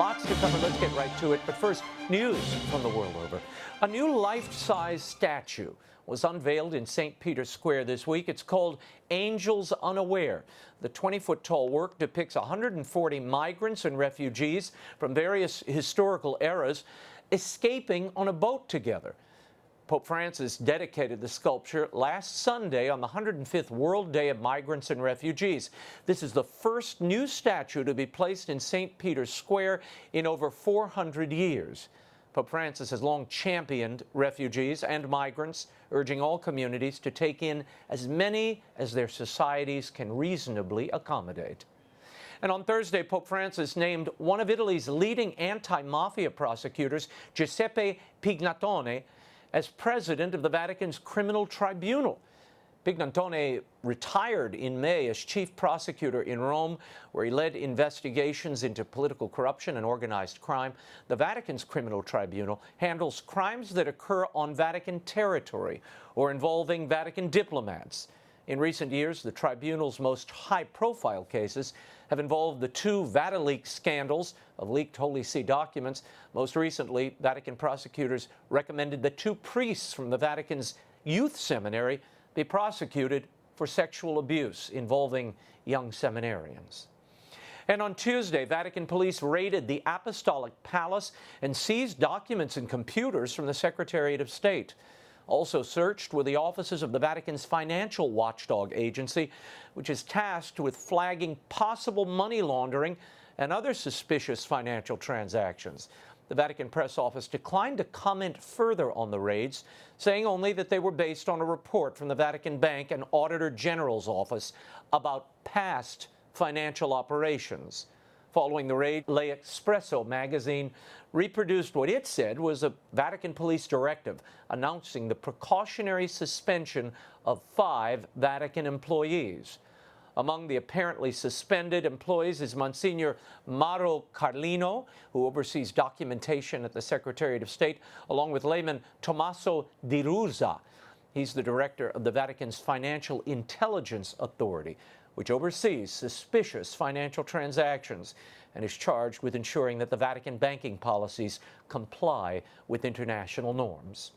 Lots to cover. Let's get right to it. But first, news from the world over. A new life-size statue was unveiled in St. Peter's Square this week. It's called Angels Unaware. The 20-foot-tall work depicts 140 migrants and refugees from various historical eras escaping on a boat together. Pope Francis dedicated the sculpture last Sunday on the 105th World Day of Migrants and Refugees. This is the first new statue to be placed in St. Peter's Square in over 400 years. Pope Francis has long championed refugees and migrants, urging all communities to take in as many as their societies can reasonably accommodate. And on Thursday, Pope Francis named one of Italy's leading anti-mafia prosecutors, Giuseppe Pignatone, as president of the Vatican's criminal tribunal. Pignatone retired in May as chief prosecutor in Rome, where he led investigations into political corruption and organized crime. The Vatican's criminal tribunal handles crimes that occur on Vatican territory or involving Vatican diplomats. In recent years, the tribunal's most high-profile cases have involved the two VatiLeaks scandals of leaked Holy See documents. Most recently, Vatican prosecutors recommended that two priests from the Vatican's youth seminary be prosecuted for sexual abuse involving young seminarians. And on Tuesday, Vatican police raided the Apostolic Palace and seized documents and computers from the Secretariat of State. Also searched were the offices of the Vatican's financial watchdog agency, which is tasked with flagging possible money laundering and other suspicious financial transactions. The Vatican press office declined to comment further on the raids, saying only that they were based on a report from the Vatican Bank and Auditor General's office about past financial operations. Following the raid, L'Espresso magazine reproduced what it said was a Vatican police directive announcing the precautionary suspension of 5 Vatican employees. Among the apparently suspended employees is Monsignor Mauro Carlino, who oversees documentation at the Secretariat of State, along with layman Tommaso Di Rusa. He's the director of the Vatican's Financial Intelligence Authority, which oversees suspicious financial transactions and is charged with ensuring that the Vatican banking policies comply with international norms.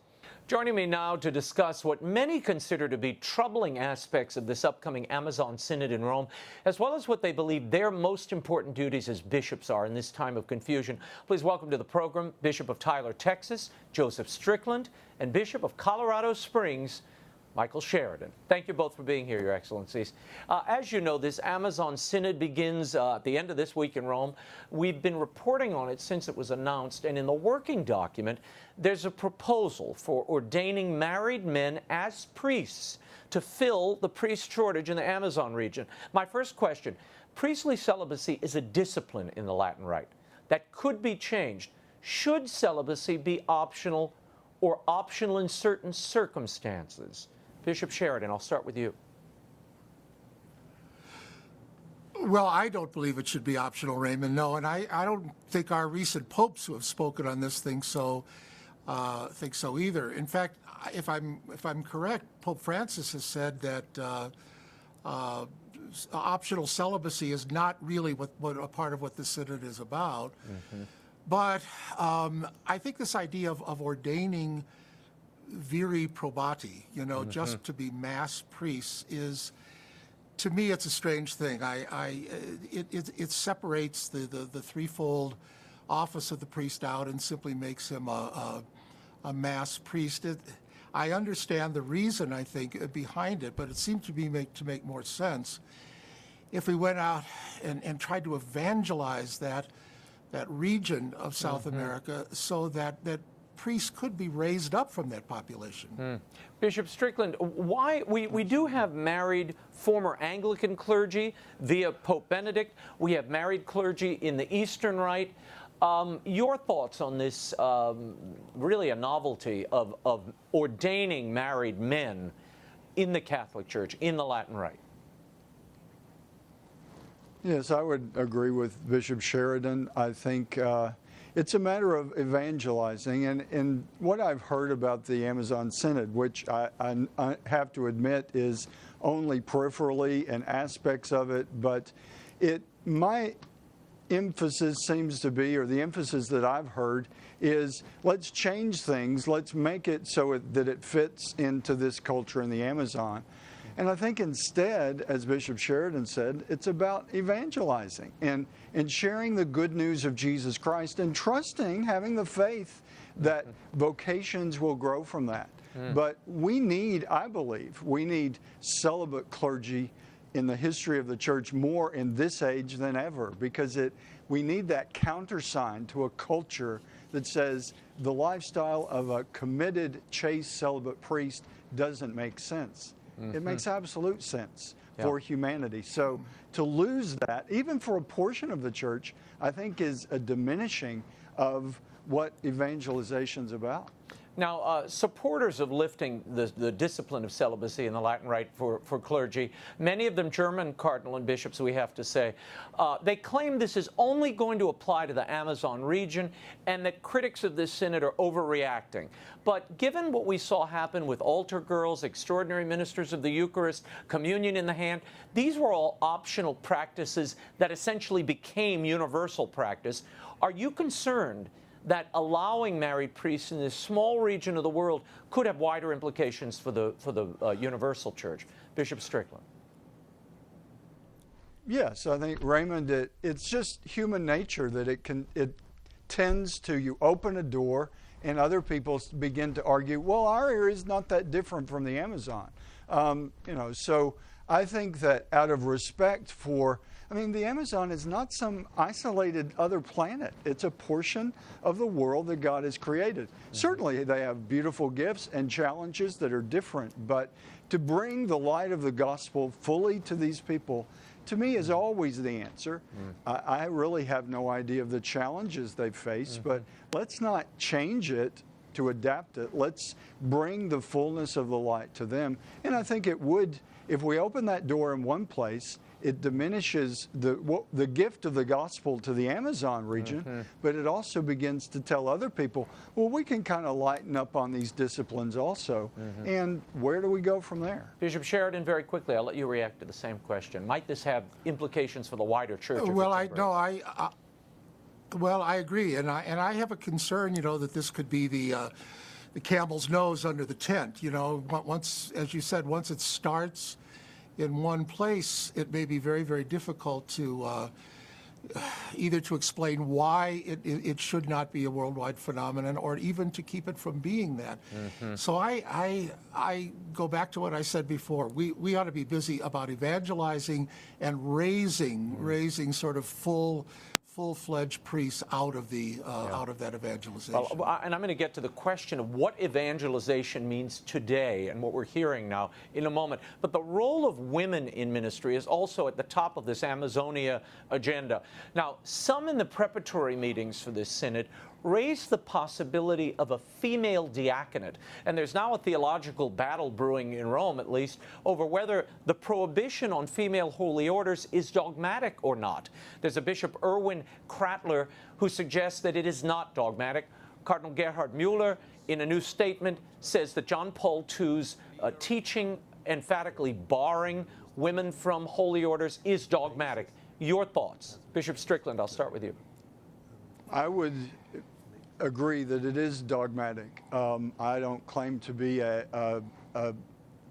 Joining me now to discuss what many consider to be troubling aspects of this upcoming Amazon Synod in Rome, as well as what they believe their most important duties as bishops are in this time of confusion, please welcome to the program Bishop of Tyler, Texas, Joseph Strickland, and Bishop of Colorado Springs, Michael Sheridan. Thank you both for being here, Your Excellencies. As you know, this Amazon Synod begins at the end of this week in Rome. We've been reporting on it since it was announced, and in the working document, there's a proposal for ordaining married men as priests to fill the priest shortage in the Amazon region. My first question, priestly celibacy is a discipline in the Latin Rite that could be changed. Should celibacy be optional or optional in certain circumstances? Bishop Sheridan, I'll start with you. Well, I don't believe it should be optional, Raymond. No, and I don't think our recent popes who have spoken on this think so either. In fact, if I'm correct, Pope Francis has said that optional celibacy is not really what a part of what the Synod is about. Mm-hmm. But I think this idea of ordaining viri probati, mm-hmm. just to be mass priests is, to me, it's a strange thing. It separates the threefold office of the priest out and simply makes him a mass priest. I understand the reason, I think, behind it, but it seems to make more sense if we went out and tried to evangelize that region of South mm-hmm. America so that priests could be raised up from that population. Mm. Bishop Strickland, why we do have married former Anglican clergy via Pope Benedict. We have married clergy in the Eastern Rite. Your thoughts on this, really a novelty of ordaining married men in the Catholic Church, in the Latin Rite? Yes, I would agree with Bishop Sheridan. I think it's a matter of evangelizing, and what I've heard about the Amazon Synod, which I have to admit is only peripherally and aspects of it, but it might emphasis seems to be, or the emphasis that I've heard, is let's change things, let's make it so that it fits into this culture in the Amazon. And I think instead, as Bishop Sheridan said, it's about evangelizing and sharing the good news of Jesus Christ and trusting, having the faith that vocations will grow from that. But we need, I believe, we need celibate clergy in the history of the church more in this age than ever, because we need that countersign to a culture that says the lifestyle of a committed, chaste, celibate priest doesn't make sense. It makes absolute sense for humanity. So to lose that, even for a portion of the church, I think is a diminishing of what evangelization's about. Now, supporters of lifting the discipline of celibacy in the Latin Rite for clergy, many of them German cardinal and bishops, we have to say, they claim this is only going to apply to the Amazon region and that critics of this synod are overreacting. But given what we saw happen with altar girls, extraordinary ministers of the Eucharist, communion in the hand, these were all optional practices that essentially became universal practice. Are you concerned that allowing married priests in this small region of the world could have wider implications for the universal church? Bishop Strickland. Yes, I think, Raymond, it's just human nature that it tends to, you open a door and other people begin to argue, well, our area is not that different from the Amazon. So I think that out of respect for, the Amazon is not some isolated other planet. It's a portion of the world that God has created. Certainly they have beautiful gifts and challenges that are different, but to bring the light of the gospel fully to these people, to me, is always the answer. I really have no idea of the challenges they face, but let's not change it to adapt it. Let's bring the fullness of the light to them. And I think it would, if we open that door in one place, it diminishes the gift of the gospel to the Amazon region, but it also begins to tell other people, well, we can kind of lighten up on these disciplines also. And where do we go from there? Bishop Sheridan, very quickly, I'll let you react to the same question. Might this have implications for the wider church? Well, I agree, and I have a concern, that this could be the camel's nose under the tent. Once, as you said, once it starts in one place, it may be very, very difficult to either to explain why it should not be a worldwide phenomenon, or even to keep it from being that. So I go back to what I said before. We ought to be busy about evangelizing and raising sort of full-fledged priests out of that evangelization. Well, and I'm going to get to the question of what evangelization means today and what we're hearing now in a moment. But the role of women in ministry is also at the top of this Amazonia agenda. Now, some in the preparatory meetings for this synod raised the possibility of a female diaconate. And there's now a theological battle brewing in Rome, at least, over whether the prohibition on female holy orders is dogmatic or not. There's a Bishop Erwin Krattler who suggests that it is not dogmatic. Cardinal Gerhard Müller, in a new statement, says that John Paul II's teaching emphatically barring women from holy orders is dogmatic. Your thoughts? Bishop Strickland, I'll start with you. I would agree that it is dogmatic. I don't claim to be a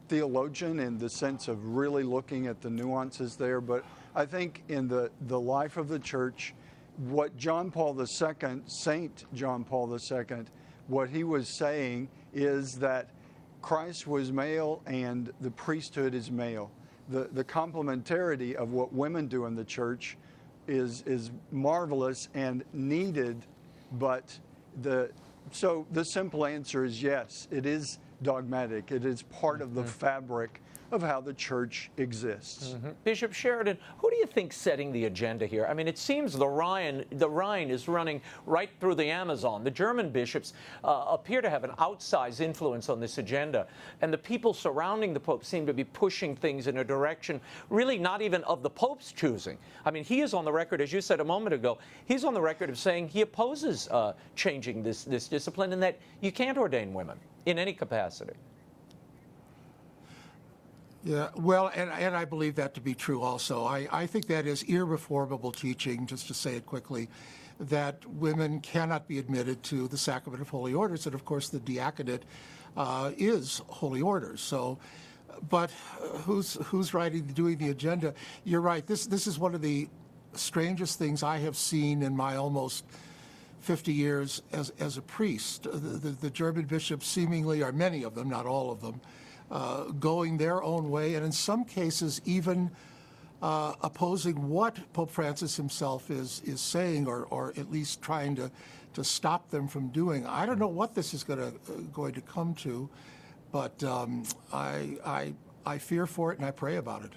theologian in the sense of really looking at the nuances there, but I think in the life of the church, what John Paul II, Saint John Paul II, what he was saying is that Christ was male and the priesthood is male. The complementarity of what women do in the church is marvelous and needed, but so the simple answer is yes, it is dogmatic. It is part of the fabric of how the church exists. Bishop Sheridan, who do you think's setting the agenda here? It seems the Rhine is running right through the Amazon. The German bishops appear to have an outsized influence on this agenda, and the people surrounding the Pope seem to be pushing things in a direction really not even of the Pope's choosing. He is on the record, as you said a moment ago, he's on the record of saying he opposes changing this discipline and that you can't ordain women in any capacity. Yeah, well, and I believe that to be true also. I think that is irreformable teaching, just to say it quickly, that women cannot be admitted to the sacrament of holy orders, and of course the diaconate is holy orders. So, but who's doing the agenda? You're right. This is one of the strangest things I have seen in my almost 50 years as a priest. The German bishops seemingly, or many of them, not all of them, going their own way, and in some cases even opposing what Pope Francis himself is saying, or at least trying to stop them from doing. I don't know what this is going to come to, but I fear for it and I pray about it.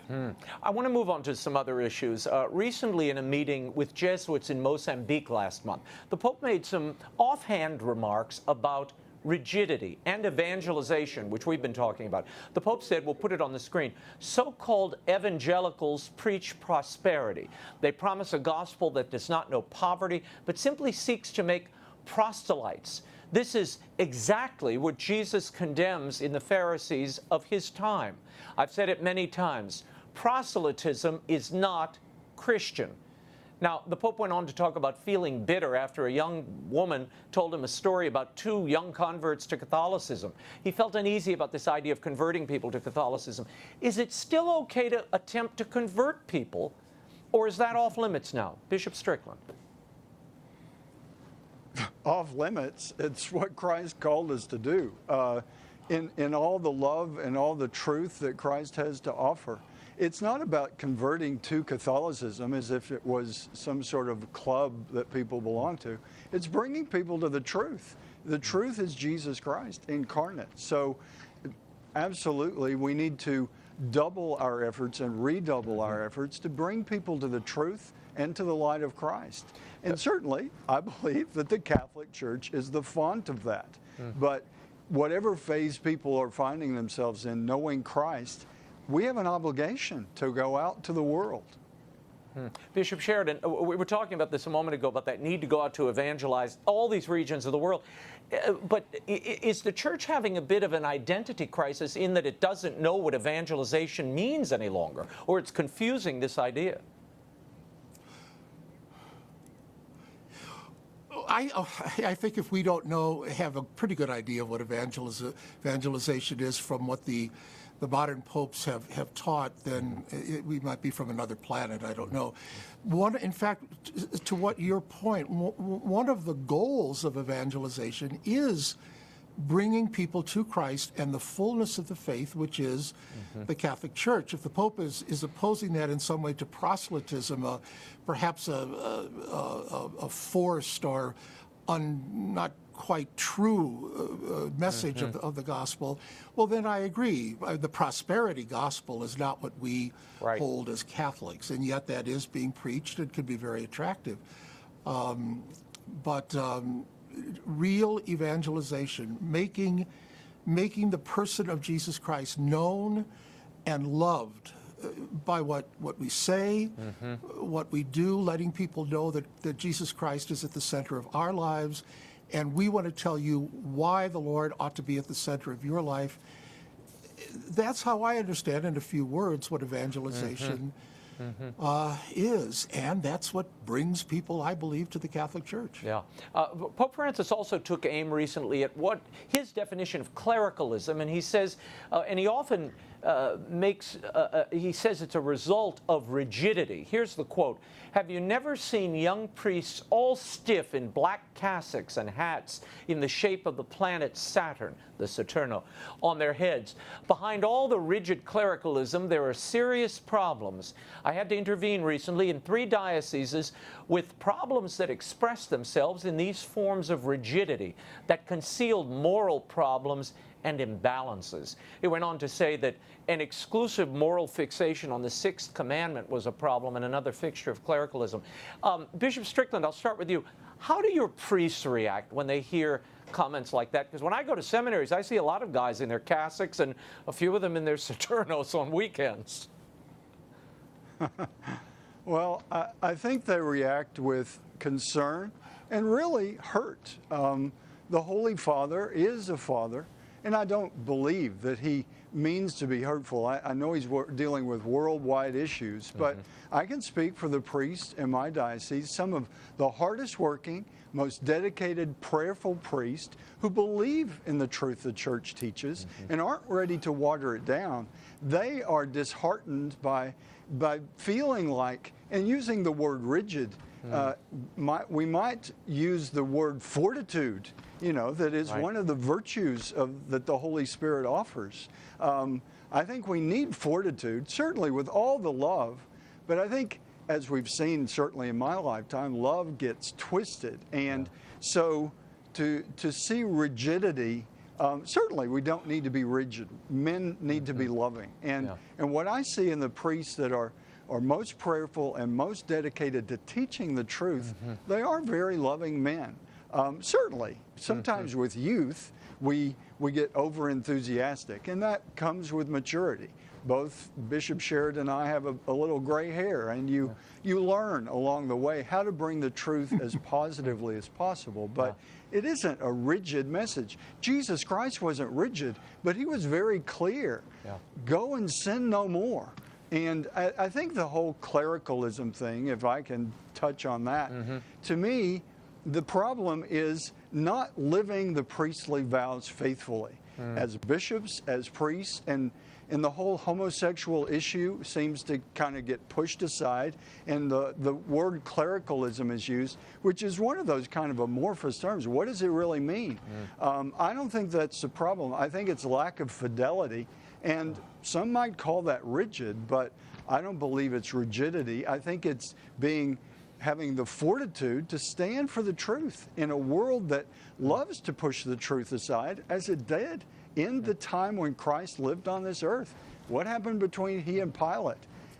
I want to move on to some other issues. Recently, in a meeting with Jesuits in Mozambique last month, the Pope made some offhand remarks about rigidity and evangelization, which we've been talking about. The Pope said, we'll put it on the screen, so-called evangelicals preach prosperity. They promise a gospel that does not know poverty, but simply seeks to make proselytes. This is exactly what Jesus condemns in the Pharisees of his time. I've said it many times. Proselytism is not Christian. Now, the Pope went on to talk about feeling bitter after a young woman told him a story about two young converts to Catholicism. He felt uneasy about this idea of converting people to Catholicism. Is it still okay to attempt to convert people, or is that off limits now? Bishop Strickland. Off limits. It's what Christ called us to do. In all the love and all the truth that Christ has to offer. It's not about converting to Catholicism as if it was some sort of club that people belong to. It's bringing people to the truth. The truth is Jesus Christ incarnate. So absolutely, we need to double our efforts and redouble our efforts to bring people to the truth and to the light of Christ. And certainly, I believe that the Catholic Church is the font of that. But whatever phase people are finding themselves in, knowing Christ, we have an obligation to go out to the world. Bishop Sheridan, we were talking about this a moment ago, about that need to go out to evangelize all these regions of the world. But is the church having a bit of an identity crisis in that it doesn't know what evangelization means any longer, or it's confusing this idea? I think if we don't have a pretty good idea of what evangelization is from what the modern popes have taught, then we might be from another planet. I don't know. In fact, to what your point, one of the goals of evangelization is bringing people to Christ and the fullness of the faith, which is the Catholic Church. If the Pope is opposing that in some way to proselytism, perhaps a forced or not quite true message of the gospel, well, then I agree. The prosperity gospel is not what we hold as Catholics, and yet that is being preached and can be very attractive. But real evangelization, making the person of Jesus Christ known and loved by what we say, what we do, letting people know that Jesus Christ is at the center of our lives, and we want to tell you why the Lord ought to be at the center of your life. That's how I understand, in a few words, what evangelization is, and that's what brings people, I believe, to the Catholic Church. Yeah. Pope Francis also took aim recently at what his definition of clericalism, and he says, and he often he says it's a result of rigidity. Here's the quote: "Have you never seen young priests all stiff in black cassocks and hats in the shape of the planet Saturn, the Saturno, on their heads? Behind all the rigid clericalism, there are serious problems. I had to intervene recently in 3 dioceses with problems that express themselves in these forms of rigidity that concealed moral problems and imbalances." It went on to say that an exclusive moral fixation on the 6th commandment was a problem and another fixture of clericalism. Bishop Strickland, I'll start with you. How do your priests react when they hear comments like that? Because when I go to seminaries, I see a lot of guys in their cassocks and a few of them in their Saturnos on weekends. Well, I think they react with concern and really hurt. The Holy Father is a father, and I don't believe that he means to be hurtful. I know he's dealing with worldwide issues, but I can speak for the priests in my diocese, some of the hardest working, most dedicated, prayerful priests who believe in the truth the church teaches and aren't ready to water it down. They are disheartened by feeling like, and using the word rigid, we might use the word fortitude, that is right. one of the virtues that the Holy Spirit offers. I think we need fortitude, certainly with all the love, but I think, as we've seen certainly in my lifetime, love gets twisted. And so to see rigidity, certainly we don't need to be rigid. Men need to be loving. And what I see in the priests that are most prayerful and most dedicated to teaching the truth, they are very loving men. Certainly, sometimes with youth, we get over-enthusiastic, and that comes with maturity. Both Bishop Sheridan and I have a little gray hair, and you learn along the way how to bring the truth as positively as possible. But it isn't a rigid message. Jesus Christ wasn't rigid, but he was very clear. Go and sin no more. And I think the whole clericalism thing, if I can touch on that, to me, the problem is not living the priestly vows faithfully. As bishops, as priests, and the whole homosexual issue seems to kind of get pushed aside, and the word clericalism is used, which is one of those kind of amorphous terms. What does it really mean? I don't think that's the problem. I think it's lack of fidelity, and some might call that rigid, but I don't believe it's rigidity. I think it's having the fortitude to stand for the truth in a world that loves to push the truth aside, as it did in the time when Christ lived on this earth. What happened between he and Pilate?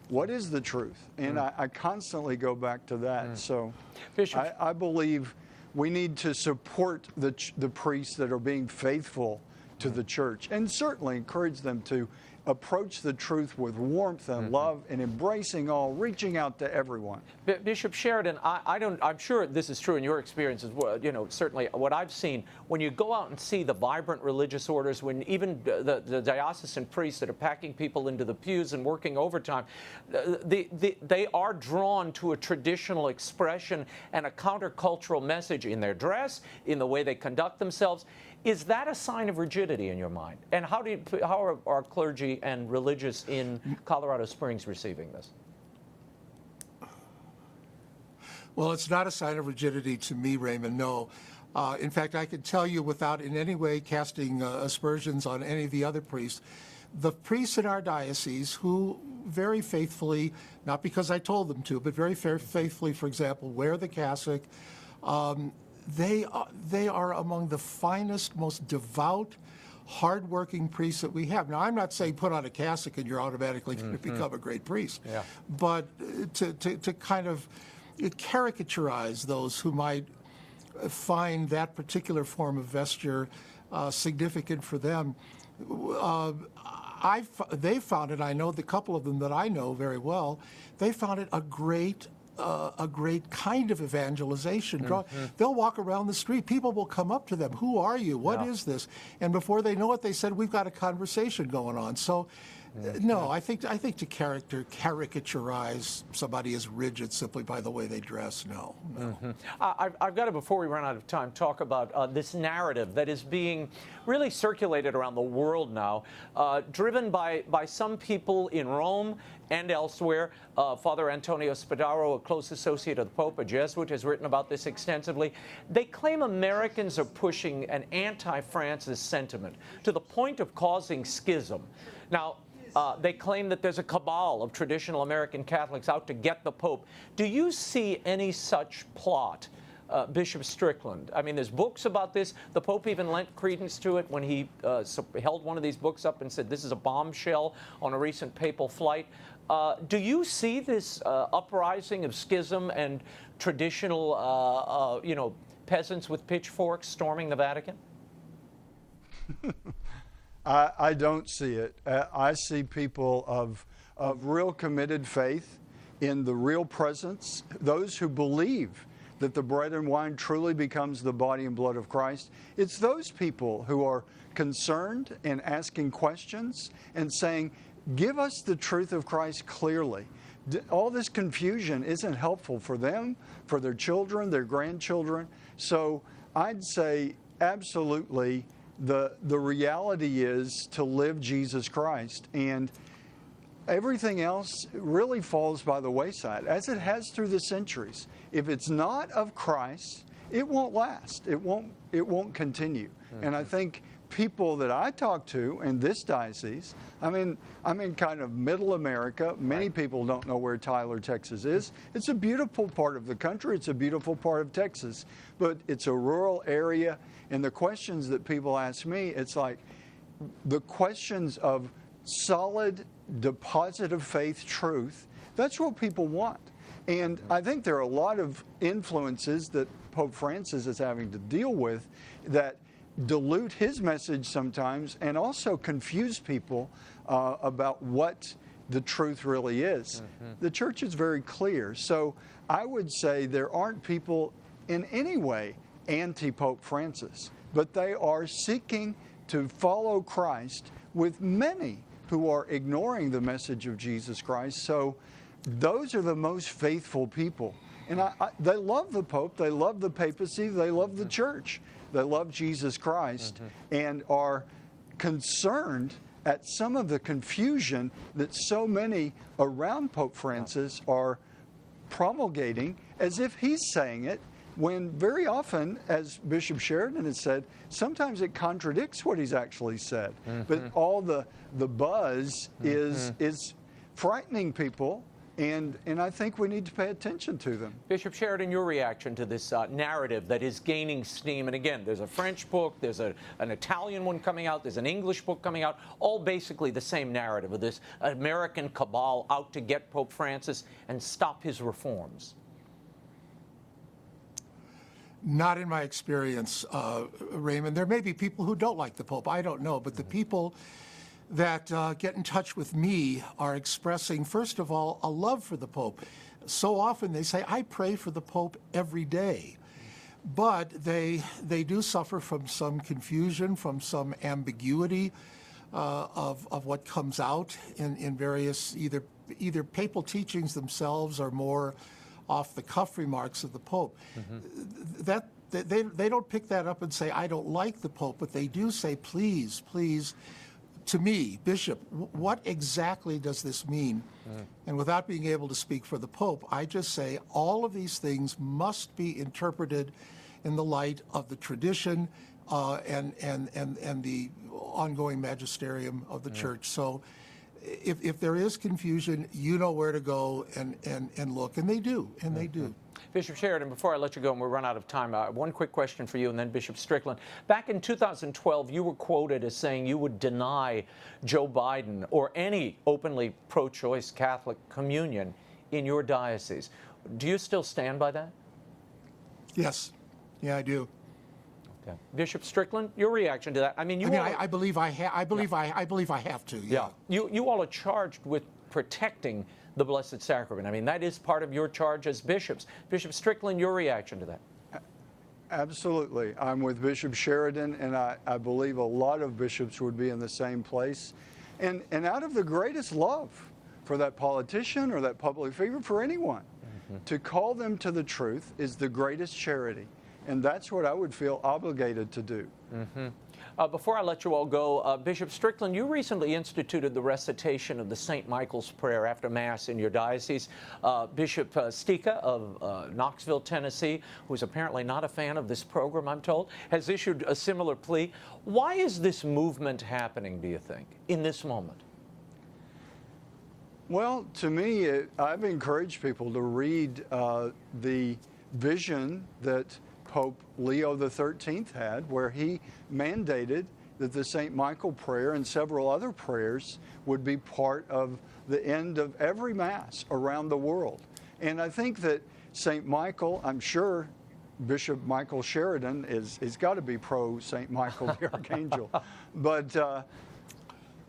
What is the truth? And I constantly go back to that. So Bishop, I believe we need to support the priests that are being faithful to the church, and certainly encourage them to approach the truth with warmth and love, and embracing all, reaching out to everyone. Bishop Sheridan, I'm sure this is true in your experience as well. Certainly what I've seen, when you go out and see the vibrant religious orders, when even the diocesan priests that are packing people into the pews and working overtime, they are drawn to a traditional expression and a countercultural message in their dress, in the way they conduct themselves. Is that a sign of rigidity in your mind? And how are our clergy and religious in Colorado Springs receiving this? Well, it's not a sign of rigidity to me, Raymond, no. In fact, I can tell you without in any way casting aspersions on any of the other priests, the priests in our diocese who very faithfully, not because I told them to, but very faithfully, for example, wear the cassock, they are among the finest, most devout, hardworking priests that we have. Now, I'm not saying put on a cassock and you're automatically going to become a great priest, but to kind of caricaturize those who might find that particular form of vesture significant for them. They found it, I know the couple of them that I know very well, they found it a great kind of evangelization. They'll walk around the street. People will come up to them. Who are you? What is this? And before they know it, they said, we've got a conversation going on. So, no, I think to caricaturize somebody as rigid simply by the way they dress, no. I've got to, before we run out of time, talk about this narrative that is being really circulated around the world now, driven by some people in Rome and elsewhere. Father Antonio Spadaro, a close associate of the Pope, a Jesuit, has written about this extensively. They claim Americans are pushing an anti-Francis sentiment to the point of causing schism. Now, they claim that there's a cabal of traditional American Catholics out to get the Pope. Do you see any such plot, Bishop Strickland? I mean, there's books about this. The Pope even lent credence to it when he held one of these books up and said, this is a bombshell on a recent papal flight. Do you see this uprising of schism and traditional, peasants with pitchforks storming the Vatican? I don't see it. I see people of real committed faith in the real presence, those who believe that the bread and wine truly becomes the body and blood of Christ, it's those people who are concerned and asking questions and saying, give us the truth of Christ clearly. All this confusion isn't helpful for them, for their children, their grandchildren. So I'd say absolutely the reality is to live Jesus Christ. And everything else really falls by the wayside, as it has through the centuries. If it's not of Christ, it won't last. It won't continue. And I think people that I talk to in this diocese, I'm in kind of middle America. Many people don't know where Tyler, Texas is. It's a beautiful part of the country. It's a beautiful part of Texas. But it's a rural area. And the questions that people ask me, it's like the questions of solid deposit of faith truth. That's what people want. And I think there are a lot of influences that Pope Francis is having to deal with that dilute his message sometimes and also confuse people about what the truth really is. The church is very clear. So I would say there aren't people in any way anti-Pope Francis, but they are seeking to follow Christ, with many who are ignoring the message of Jesus Christ. So those are the most faithful people. And they love the Pope, they love the papacy, they love the church, they love Jesus Christ, and are concerned at some of the confusion that so many around Pope Francis are promulgating as if he's saying it, when very often, as Bishop Sheridan has said, sometimes it contradicts what he's actually said. But all the buzz is frightening people, and I think we need to pay attention to them. Bishop Sheridan, your reaction to this narrative that is gaining steam, and again, there's a French book, there's an Italian one coming out, there's an English book coming out, all basically the same narrative of this American cabal out to get Pope Francis and stop his reforms. Not in my experience, Raymond. There may be people who don't like the Pope. I don't know. But the people that get in touch with me are expressing, first of all, a love for the Pope. So often they say, I pray for the Pope every day. But they do suffer from some confusion, from some ambiguity of what comes out in various either papal teachings themselves or more off-the-cuff remarks of the Pope. That they don't pick that up and say, I don't like the Pope, but they do say, please, to me, Bishop, what exactly does this mean? And without being able to speak for the Pope, I just say all of these things must be interpreted in the light of the tradition and the ongoing magisterium of the Church. So if there is confusion, you know where to go and look, and they do, Bishop Sheridan, before I let you go and we run out of time, one quick question for you and then Bishop Strickland. Back in 2012, you were quoted as saying you would deny Joe Biden or any openly pro-choice Catholic communion in your diocese. Do you still stand by that? Yes. Yeah, I do. Okay. Bishop Strickland, your reaction to that? I believe I have to. Yeah. You all are charged with protecting the Blessed Sacrament. I mean, that is part of your charge as bishops. Bishop Strickland, your reaction to that? Absolutely. I'm with Bishop Sheridan, and I believe a lot of bishops would be in the same place. And out of the greatest love for that politician or that public figure, for anyone, to call them to the truth is the greatest charity. And that's what I would feel obligated to do. Before I let you all go, Bishop Strickland, you recently instituted the recitation of the St. Michael's Prayer after Mass in your diocese. Bishop Stika of Knoxville, Tennessee, who's apparently not a fan of this program, I'm told, has issued a similar plea. Why is this movement happening, do you think, in this moment? Well, to me, I've encouraged people to read the vision that Pope Leo XIII had, where he mandated that the St. Michael prayer and several other prayers would be part of the end of every Mass around the world. And I think that St. Michael, I'm sure Bishop Michael Sheridan he's got to be pro St. Michael the Archangel. But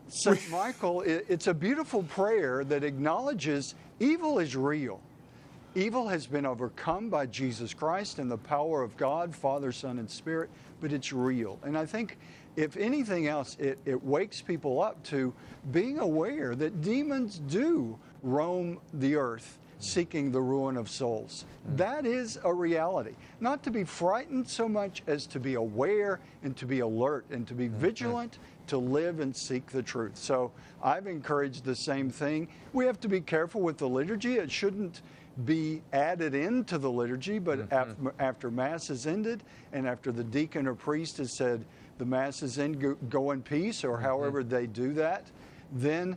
St. Michael, it's a beautiful prayer that acknowledges evil is real. Evil has been overcome by Jesus Christ and the power of God, Father, Son, and Spirit, but it's real. And I think, if anything else, it wakes people up to being aware that demons do roam the earth seeking the ruin of souls. That is a reality. Not to be frightened so much as to be aware and to be alert and to be vigilant, to live and seek the truth. So I've encouraged the same thing. We have to be careful with the liturgy. It shouldn't be added into the liturgy, but after Mass is ended and after the deacon or priest has said the Mass is in, go in peace, or however they do that, then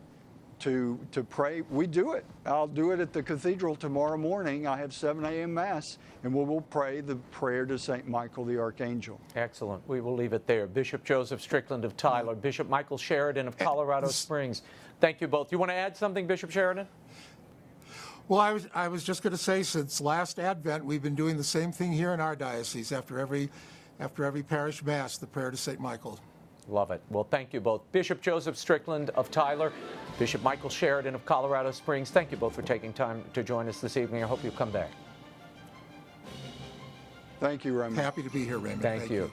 to pray, we do it. I'll do it at the cathedral tomorrow morning. I have 7 a.m. Mass, and we will pray the prayer to St. Michael the Archangel. Excellent. We will leave it there. Bishop Joseph Strickland of Tyler, Bishop Michael Sheridan of Colorado Springs. Thank you both. You want to add something, Bishop Sheridan? Well, I was just going to say, since last Advent, we've been doing the same thing here in our diocese. After every parish Mass, the prayer to St. Michael. Love it. Well, thank you both. Bishop Joseph Strickland of Tyler, Bishop Michael Sheridan of Colorado Springs. Thank you both for taking time to join us this evening. I hope you come back. Thank you, Raymond. Happy to be here, Raymond. Thank you.